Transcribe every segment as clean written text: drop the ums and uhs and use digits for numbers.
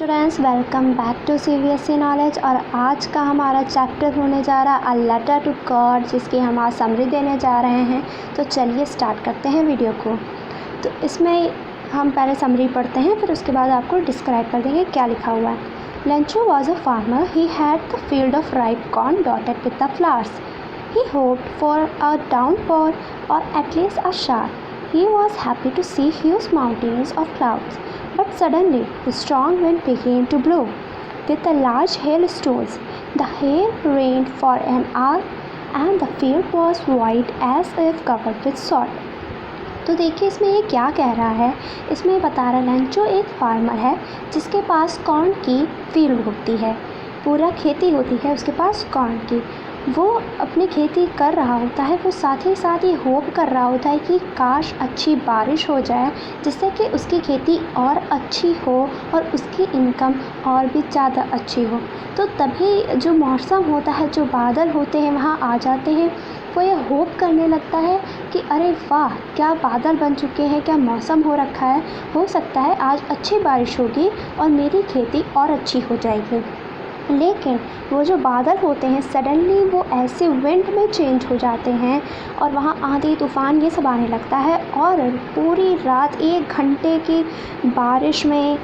Students, welcome back to CBSE knowledge. और आज का हमारा चैप्टर होने जा रहा है अ लेटर टू गॉड, जिसकी हम आज समरी देने जा रहे हैं। तो चलिए स्टार्ट करते हैं वीडियो को। तो इसमें हम पहले समरी पढ़ते हैं, फिर उसके बाद आपको डिस्क्राइब कर देंगे क्या लिखा हुआ है। Lencho was a farmer, he had the field of ripe corn dotted with the flowers. He hoped for a downpour or at least a shower. He was happy to see huge mountains of clouds, but suddenly a strong wind began to blow. With the large hailstones, the hail rained for an hour, and the field was white as if covered with salt. तो देखिए इसमें ये क्या कह रहा है। इसमें बता रहा है लेंचो एक फार्मर है जिसके पास कॉर्न की फील्ड होती है, पूरा खेती होती है उसके पास कॉर्न की। वो अपनी खेती कर रहा होता है, वो साथ ही साथ ये होप कर रहा होता है कि काश अच्छी बारिश हो जाए जिससे कि उसकी खेती और अच्छी हो और उसकी इनकम और भी ज़्यादा अच्छी हो। तो तभी जो मौसम होता है, जो बादल होते हैं वहाँ आ जाते हैं। वो ये होप करने लगता है कि अरे वाह, क्या बादल बन चुके हैं, क्या मौसम हो रखा है, हो सकता है आज अच्छी बारिश होगी और मेरी खेती और अच्छी हो जाएगी। लेकिन वो जो बादल होते हैं सडनली वो ऐसे विंड में चेंज हो जाते हैं और वहाँ आंधी तूफ़ान ये सब आने लगता है। और पूरी रात 1 घंटे की बारिश में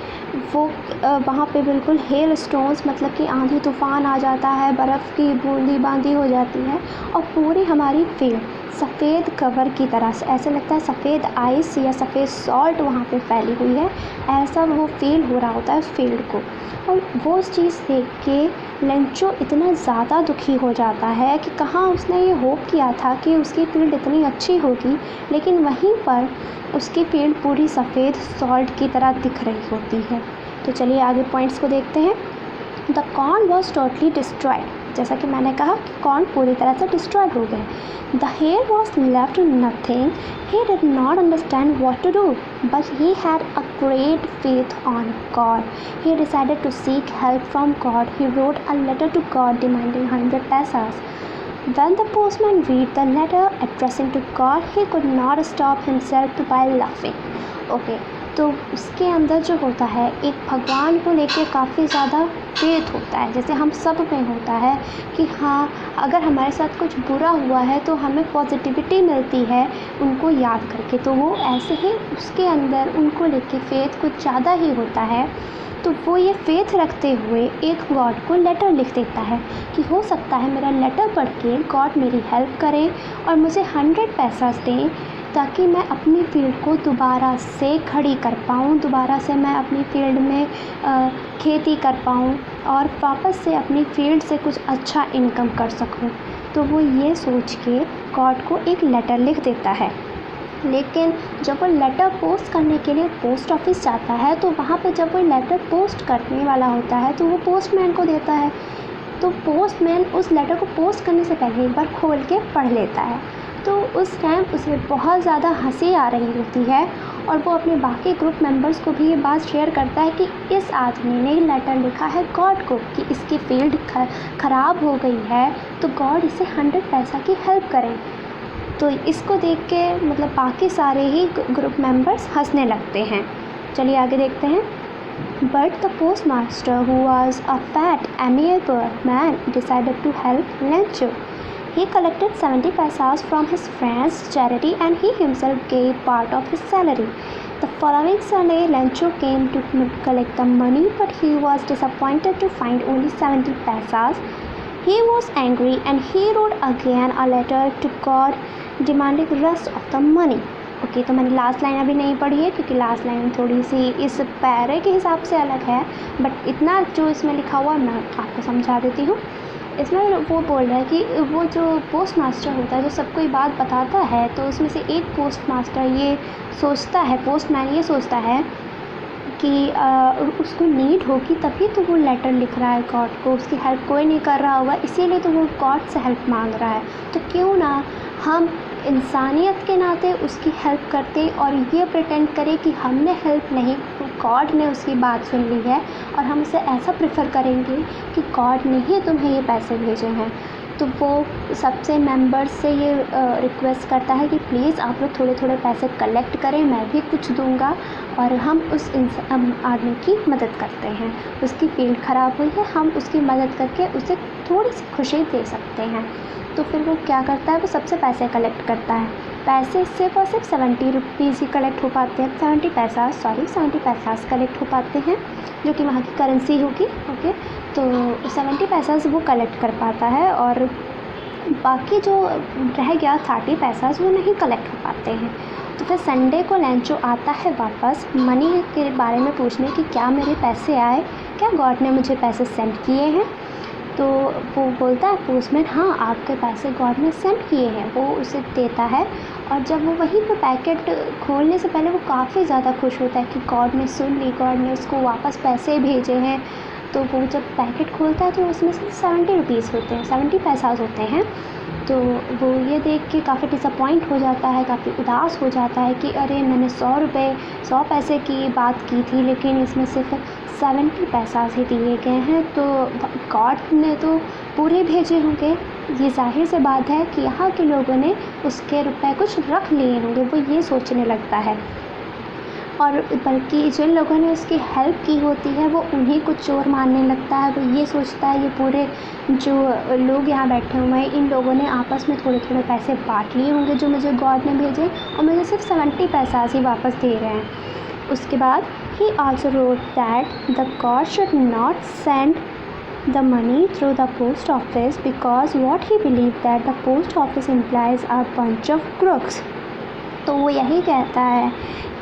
वो वहाँ पे बिल्कुल हेल स्टोन्स, मतलब कि आंधी तूफ़ान आ जाता है, बर्फ़ की बूंदी बांदी हो जाती है और पूरी हमारी फील्ड सफ़ेद कवर की तरह से, ऐसे लगता है सफ़ेद आइस या सफ़ेद सॉल्ट वहाँ पे फैली हुई है, ऐसा वो फील हो रहा होता है उस फील्ड को। और वो उस चीज़ देख के लेंचो इतना ज़्यादा दुखी हो जाता है कि कहाँ उसने ये होप किया था कि उसकी फील्ड इतनी अच्छी होगी, लेकिन वहीं पर उसकी फील्ड पूरी सफ़ेद सॉल्ट की तरह दिख रही होती है। तो चलिए आगे पॉइंट्स को देखते हैं। The corn was totally destroyed, जैसा कि मैंने कहा कि कॉर्न पूरी तरह से डिस्ट्रॉयड हो गए। The hair was left nothing, he did not understand what to do, but he had a great faith on God. He decided to seek help from God. He wrote a letter to God demanding 100 paisas. When the postman read the letter addressing to God, he could not stop himself by laughing. Okay, तो उसके अंदर जो होता है एक भगवान को लेके काफ़ी ज़्यादा फेथ होता है, जैसे हम सब में होता है कि हाँ, अगर हमारे साथ कुछ बुरा हुआ है तो हमें पॉजिटिविटी मिलती है उनको याद करके। तो वो ऐसे ही उसके अंदर उनको लेके फेथ कुछ ज़्यादा ही होता है। तो वो ये फेथ रखते हुए एक गॉड को लेटर लिख देता है कि हो सकता है मेरा लेटर पढ़ के गॉड मेरी हेल्प करें और मुझे 100 पैसा दें ताकि मैं अपनी फील्ड को दोबारा से खड़ी कर पाऊँ, दोबारा से मैं अपनी फील्ड में खेती कर पाऊँ और वापस से अपनी फील्ड से कुछ अच्छा इनकम कर सकूँ। तो वो ये सोच के गॉड को एक लेटर लिख देता है। लेकिन जब वो लेटर पोस्ट करने के लिए पोस्ट ऑफिस जाता है तो वहाँ पे जब वो लेटर पोस्ट करने वाला होता है तो वो पोस्टमैन को देता है। तो पोस्टमैन उस लेटर को पोस्ट करने से पहले एक बार खोल के पढ़ लेता है। तो उस टाइम उसे बहुत ज़्यादा हंसी आ रही होती है और वो अपने बाकी ग्रुप मेंबर्स को भी ये बात शेयर करता है कि इस आदमी ने लेटर लिखा है गॉड को कि इसकी फील्ड ख़राब हो गई है, तो गॉड इसे 100 पैसा की हेल्प करें। तो इसको देख के मतलब बाकी सारे ही ग्रुप मेंबर्स हंसने लगते हैं। चलिए आगे देखते हैं। But the postmaster, who was a fat, amiable man, decided to help Lencho. He collected 70 paisas from his friend's charity and he himself gave part of his salary. The following Sunday, Lencho came to collect the money, but he was disappointed to find only 70 paisas. He was angry and he wrote again a letter to God demanding the rest of the money. Okay, तो मैंने last line अभी नहीं पढ़ी है क्योंकि last line थोड़ी सी इस पैरे के हिसाब से अलग है, बट इतना जो इसमें लिखा हुआ मैं आपको समझा देती हूँ। इसमें वो बोल रहा है कि वो जो पोस्ट मास्टर होता है जो सबको ये बात बताता है, तो उसमें से एक पोस्ट मास्टर ये सोचता है, पोस्टमैन ये सोचता है कि उसको नीड होगी तभी तो वो लेटर लिख रहा है गॉड को, उसकी हेल्प कोई नहीं कर रहा होगा इसीलिए तो वो गॉड से हेल्प मांग रहा है। तो क्यों ना हम इंसानियत के नाते उसकी हेल्प करते और ये प्रिटेंड करें कि हमने हेल्प नहीं, गॉड ने उसकी बात सुन ली है और हम उसे ऐसा प्रेफर करेंगे कि गॉड ने ही तुम्हें ये पैसे भेजे हैं। तो वो सबसे मेंबर्स से ये रिक्वेस्ट करता है कि प्लीज़ आप लोग थोड़े थोड़े पैसे कलेक्ट करें, मैं भी कुछ दूंगा और हम उस आदमी की मदद करते हैं। उसकी फील्ड ख़राब हुई है, हम उसकी मदद करके उसे थोड़ी सी खुशी दे सकते हैं। तो फिर वो क्या करता है, वो सबसे पैसे कलेक्ट करता है। पैसे सिर्फ और सिर्फ 70 रुपीज़ ही कलेक्ट हो पाते हैं, 70 पैसास कलेक्ट हो पाते हैं, जो कि वहाँ की करेंसी होगी। ओके, तो 70 पैसास वो कलेक्ट कर पाता है और बाकी जो रह गया 30 पैसास वो नहीं कलेक्ट हो पाते हैं। तो फिर संडे को लेंचो आता है वापस मनी के बारे में पूछने कि क्या मेरे पैसे आए, क्या गॉड ने मुझे पैसे सेंड किए हैं। तो वो बोलता है पोस्टमैन, हाँ आपके पैसे गॉड ने सेंड किए हैं। वो उसे देता है और जब वो वहीं पे पैकेट खोलने से पहले वो काफ़ी ज़्यादा खुश होता है कि गॉड ने सुन ली, गॉड ने उसको वापस पैसे भेजे हैं। तो वो जब पैकेट खोलता है तो उसमें से 70 रुपीज़ होते हैं, 70 पैसास होते हैं। तो वो ये देख के काफ़ी डिसअपॉइंट हो जाता है, काफ़ी उदास हो जाता है कि अरे मैंने 100 पैसे की बात की थी, लेकिन इसमें सिर्फ 70 पैसास ही दिए गए हैं। तो गॉड ने तो पूरे भेजे होंगे। ये जाहिर सी बात है कि यहाँ के लोगों ने उसके रुपए कुछ रख लिए होंगे, वो ये सोचने लगता है। और बल्कि जिन लोगों ने उसकी हेल्प की होती है वो उन्हीं को चोर मानने लगता है। वो ये सोचता है ये पूरे जो लोग यहाँ बैठे हुए हैं, इन लोगों ने आपस में थोड़े थोड़े पैसे बांट लिए होंगे जो मुझे गॉड ने भेजे, और मुझे सिर्फ 70 पैसास ही वापस दे रहे हैं। उसके बाद ही also wrote that the God should not send the money through the post office because what he believed that the post office implies a bunch of crooks। तो वो यही कहता है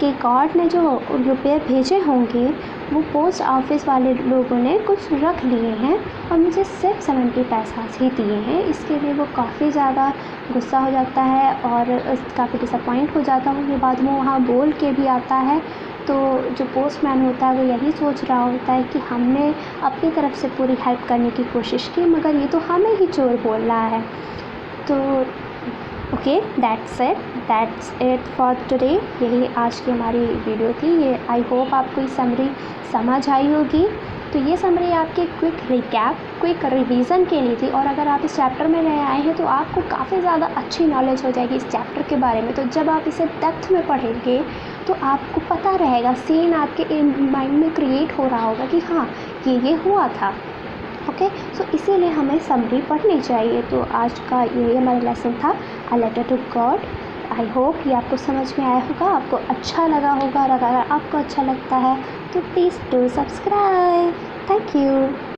कि गॉड ने जो रुपये भेजे होंगे वो पोस्ट ऑफिस वाले लोगों ने कुछ रख लिए हैं और मुझे सिर्फ 70 पैसास ही दिए हैं। इसके लिए वो काफ़ी ज़्यादा गुस्सा हो जाता है और काफ़ी डिसअपॉइंट हो जाता है। उसके बाद वो वहाँ बोल के भी आता है। तो जो पोस्टमैन होता है वो यही सोच रहा होता है कि हमने अपनी तरफ से पूरी हेल्प करने की कोशिश की, मगर ये तो हमें ही चोर बोल रहा है। तो okay, that's it for today. यही आज की हमारी वीडियो थी। ये आई होप आपको ये समरी समझ आई होगी। तो ये समरी आपकी क्विक रिकैप, क्विक रिवीजन के लिए थी, और अगर आप इस चैप्टर में नए आए हैं तो आपको काफ़ी ज़्यादा अच्छी नॉलेज हो जाएगी इस चैप्टर के बारे में। तो जब आप इसे डेप्थ में पढ़ेंगे तो आपको पता रहेगा, सीन आपके माइंड में क्रिएट हो रहा होगा कि हाँ ये हुआ था। ओके, सो इसीलिए हमें समरी पढ़नी चाहिए। तो आज का यही हमारा लेसन था, a letter to God. I hope ये आपको समझ में आया होगा, आपको अच्छा लगा होगा। और अगर आपको अच्छा लगता है तो please do subscribe. Thank you.